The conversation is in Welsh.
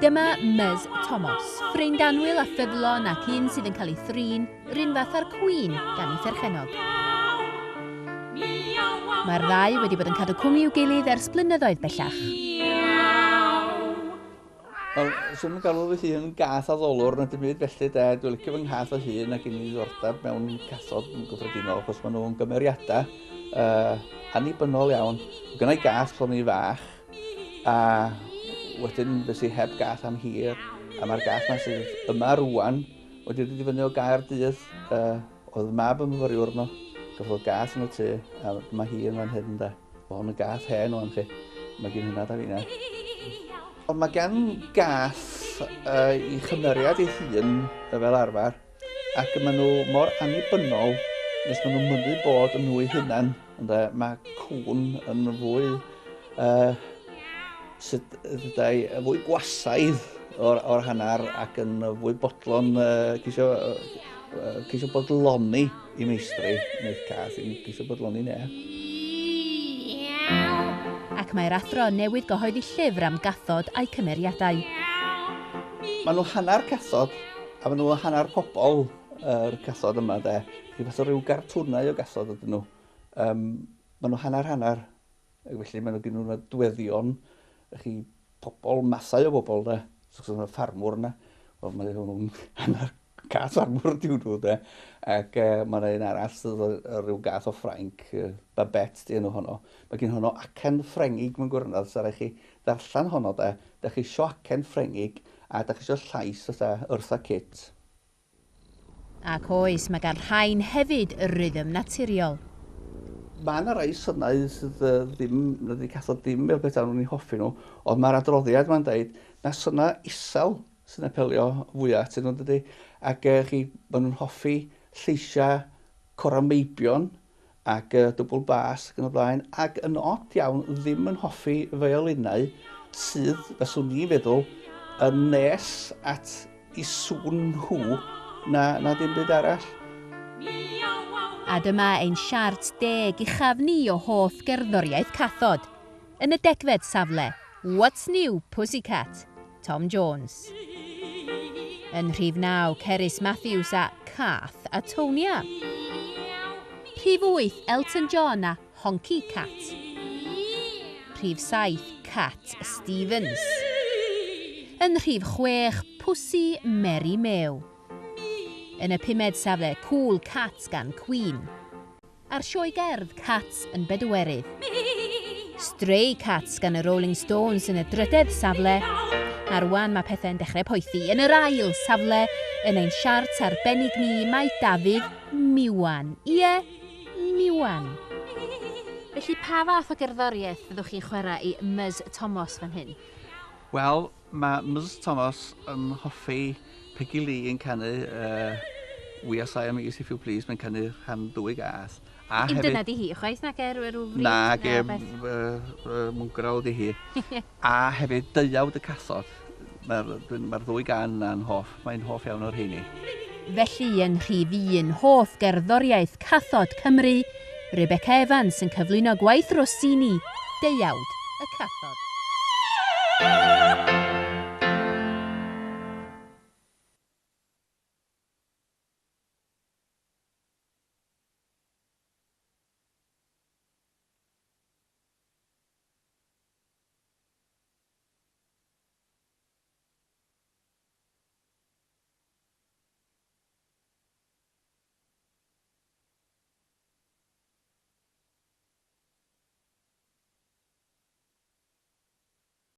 Dyma Ms Thomas, ffrind anwyl a ffyddlon ac un sydd yn cael ei thrin, run fath ar Queen gan ei pherchenog. Mae'r ddau wedi bod yn cadw cwmni i'w gilydd ers blynyddoedd bellach. Wel, sy'n mynd galw fy hun gath a ddolwr na dim byd felly de, dwi'n licio fy nghath fy hun ac unrhyw ddordeb mewn cathod yn gyffredinol, achos maen nhw'n gymeriadau annibynnol iawn. Gynnau gath pan ni fach, a wedyn fes i heb gath am hir, a mae'r gath yma sydd yma rwan, wedi dod i fyny o Gaerdydd, oedd mab yn myfyriwr nhw, gyfodd gath yn y tŷ, a mae hi yn fan hyn de. O'n y gath hen o'n chi, mae gen hynna da fi'na. Mae gen gath i chymeriad ei hun fel arfer, ac maen nhw mor annibynnol nes maen nhw'n mynnu bod yn nhw eu hunan. Mae cwn yn fwy fwy gwasaidd o'r hanner ac yn fwy bodlon, ceisio bodloni i meistri, neu'r cath, ceisio bodloni ne. Ac mae'r athro newydd gyhoeddi llyfr am gathod a'i cymeriadau. Maen nhw hanner cathod, a maen nhw hanner pobl yr cathod yma, de. Fath o ryw gartwnau o gathod ydyn nhw. Maen nhw hanner, felly maen nhw gen nhw'n adweddion, pobl, mathau o bobl, de. So yna ffarmwr yna, maen nhw'n hanner gath ffarmwr diw nhw, de. Ac mae'n un arall sydd rhyw gath o Ffrainc, Babette di enw honno. Mae gen honno acen Ffrengig mewn gwrnedd, so rhaid chi ddarllen honno, de. Da chi isio acen Ffrengig, a da chi isio llais Eartha Kitt. Ac oes, mae gan rhain hefyd y rhythm naturiol. Mae yna rai synnau sydd wedi cathod ddim fel beth nhw'n ei hoffi nhw, ond mae'r adroddiad mae'n dweud na synnau isel sy'n apelio fwyaf atyn nhw, dydy. Ac maen nhw'n hoffi lleisiau corameibion ac dwbl bas ac yn y blaen, ac yn od iawn ddim yn hoffi fiolinau sydd, fyswn ni feddwl, yn nes at i sŵn nhw na dim byd arall. A dyma ein siart deg uchafni o hoff gerddoriaeth cathod. Yn y degfed safle, What's New, Pussycat, Tom Jones. Yn rhif 9, Cerys Matthews a Cath a Tonia. Rhif 8, Elton John a Honky Cat. Rhif 7, Cat Stevens. Yn rhif 6, Pussy Mary Mew. Yn y 5ed safle, Cool Cats gan Queen. A'r sioe gerdd Cats yn bedwerydd. Stray Cats gan y Rolling Stones yn y 3edd safle. A rwan mae pethau'n dechrau poethi. Yn yr ail safle, yn ein siart arbennig ni, mae Dafydd Miwan. Ie, Miwan. Felly pa fath o gerddoriaeth fyddwch chi'n chwarae i Ms Thomas fan hyn? Wel, mae Ms Thomas yn hoffi Peggy Lee yn canu We Are Siamese If You Please, mae'n canu Rhan Ddwy Gath. Dyna di hi, chwaith nag rhyw fryd? Nag mwngrawd i hi. A hefyd deuawd y cathod. Mae'r ddwy gan yna'n hoff. Mae'n hoff iawn o'r heini. Felly yn rhif 1, hoff gerddoriaeth cathod Cymru, Rebecca Evans yn cyflwyno gwaith Rossini, Deuawd y Cathod.